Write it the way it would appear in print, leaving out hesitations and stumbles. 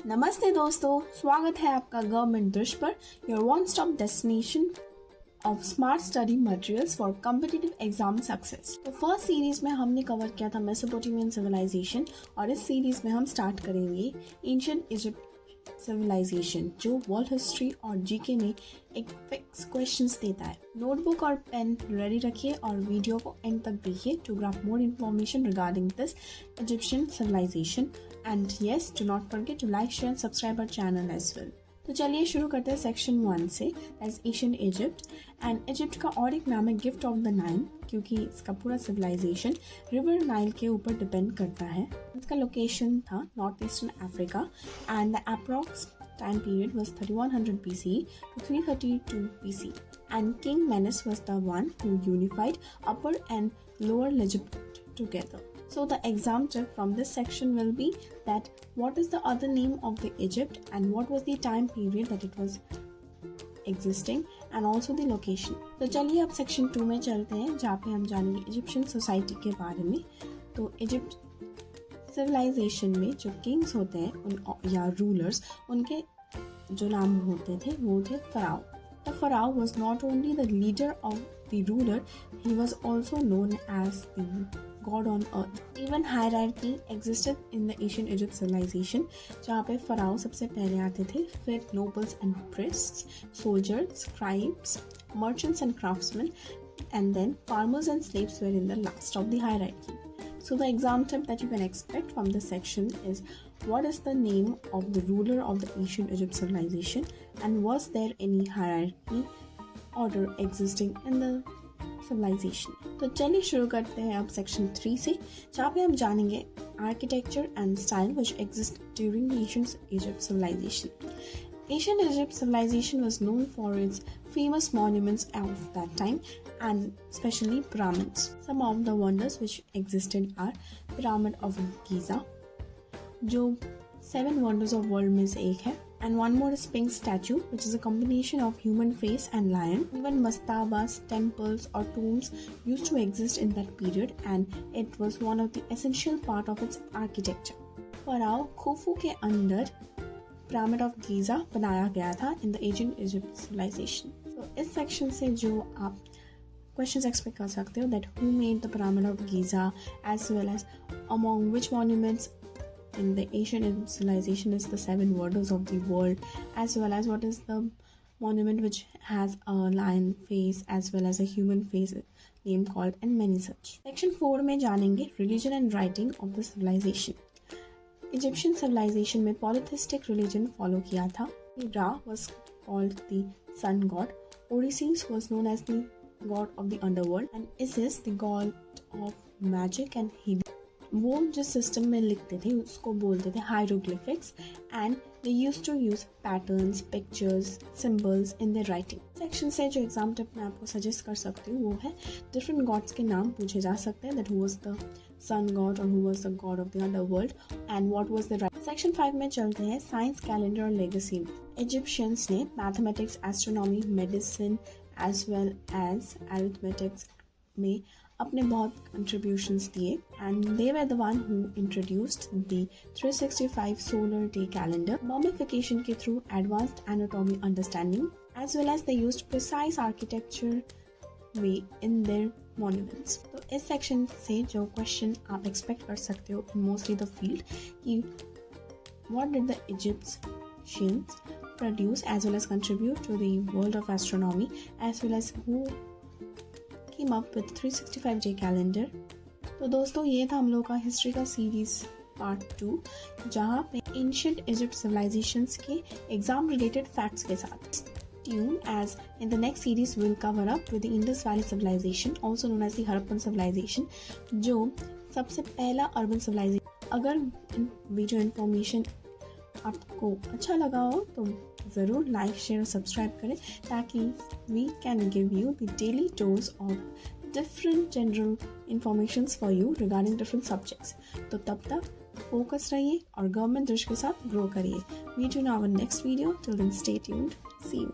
नमस्ते दोस्तों, स्वागत है आपका गवर्नमेंट दृश्य पर, your one stop destination of smart study materials for competitive exam success. तो फर्स्ट सीरीज में हमने कवर किया था मेसोपोटामियन सिविलाइजेशन और इस सीरीज में हम स्टार्ट करेंगे एंशिएंट इजिप्ट सिविलाइजेशन, जो वर्ल्ड हिस्ट्री और जीके में एक फिक्स क्वेश्चंस देता है। नोटबुक और पेन रेडी रखिए और वीडियो को एंड तक देखिए to grab more information regarding this Egyptian civilization. And yes, do not forget to like, share, subscribe our channel as well. तो चलिए शुरू करते हैं सेक्शन 1 से, एशियन इजिप्ट। एंड इजिप्ट का और एक नाम है गिफ्ट ऑफ द नाइल, क्योंकि इसका पूरा सिविलाइजेशन रिवर नाइल के ऊपर डिपेंड करता है। इसका लोकेशन था north eastern Africa and the approx time period was 3100 BC to 332 BC, and King Menes was the one who unified Upper and Lower Egypt together. So the exam tip from this section will be that what is the other name of the Egypt and what was the time period that it was existing and also the location. तो चलिए अब section 2 में चलते हैं, जहाँ पे हम जानेंगे इजिप्शियन सोसाइटी के बारे में। तो इजिप्ट सिविलाइजेशन में जो किंग्स होते हैं उन या रूलर्स, उनके जो नाम होते थे वो थे pharaoh. The Pharaoh was not only the leader of the ruler, he was also known as the god on earth. Even hierarchy existed in the ancient Egypt civilization, जहाँ पे pharaoh सबसे पहले आते थे, फिर nobles and priests, soldiers, scribes, merchants and craftsmen, and then farmers and slaves were in the last of the hierarchy. So the exam tip that you can expect from this section is what is the name of the ruler of the ancient Egypt civilization and was there any hierarchy order existing in the civilization. तो चलिए शुरू करते हैं अब section 3 से, जहाँ पे हम जानेंगे architecture and style which exist during the ancient Egypt civilization. Ancient Egypt civilization was known for its famous monuments of that time and especially pyramids. Some of the wonders which existed are Pyramid of Giza, जो 7 wonders of world में से एक है, and one more is Sphinx statue, which is a combination of human face and lion. Even mastabas, temples or tombs used to exist in that period and it was one of the essential part of its architecture. Pharaoh Khufu के अंदर pyramid of Giza बनाया गया था in the ancient Egypt civilisation. तो इस section से जो आप क्वेश्चंस एक्सपेक्ट कर सकते हो, that who made the pyramid of Giza as well as among which monuments in the ancient civilization is the 7 wonders of the world, as well as what is the monument which has a lion face as well as a human face name called, and many such. Section 4 में जानेंगे religion and writing of the civilization. Egyptian civilization में polytheistic religion follow किया था. Ra was called the sun god. Osiris was known as the god of the underworld, and Isis the god of magic and healing. वो जिस system में लिखते थे उसको बोलते थे hieroglyphics and they used to use patterns, pictures, symbols in their writing. Section से जो एग्जाम टिप मैं आपको सजेस्ट कर सकती हूँ वो है डिफरेंट गॉड्स के नाम पूछे जा सकते हैं, that who was the sun god और who was the god of the underworld and what was the rite. Section 5 में चलते हैं साइंस, कैलेंडर और लेगेसी। इजिप्शियंस ने mathematics, astronomy, medicine as well as arithmetics में अपने बहुत कंट्रीब्यूशंस दिए and they were the one who introduced the 365 solar day calendar, mummification के through advanced anatomy understanding as well as they used precise architecture way in their monuments. तो इस section से जो question आप एक्सपेक्ट कर सकते हो इन मोस्टली द फील्ड कि what did the Egyptians produce as well as contribute to the world of astronomy as well as who came up with 365 day calendar. तो दोस्तों ये था हम लोग का हिस्ट्री का सीरीज पार्ट 2, जहाँ पे एंशिएंट इजिप्ट सिविलाइजेशंस के एग्जाम रिलेटेड फैक्ट्स के साथ tune as in the next series will cover up with the Indus valley civilization, also known as the Harappan civilization, जो सबसे पहला अर्बन सिविलाइजेशन। अगर वीडियो इन्फॉर्मेशन आपको अच्छा लगा हो तो ज़रूर लाइक, शेयर और सब्सक्राइब करें ताकि we can give you the daily dose of different general informations for you regarding different subjects. तो तब तक फोकस रहिए और गवर्नमेंट दृश्य के साथ ग्रो करिए। We do now next video, till then stay tuned, see you.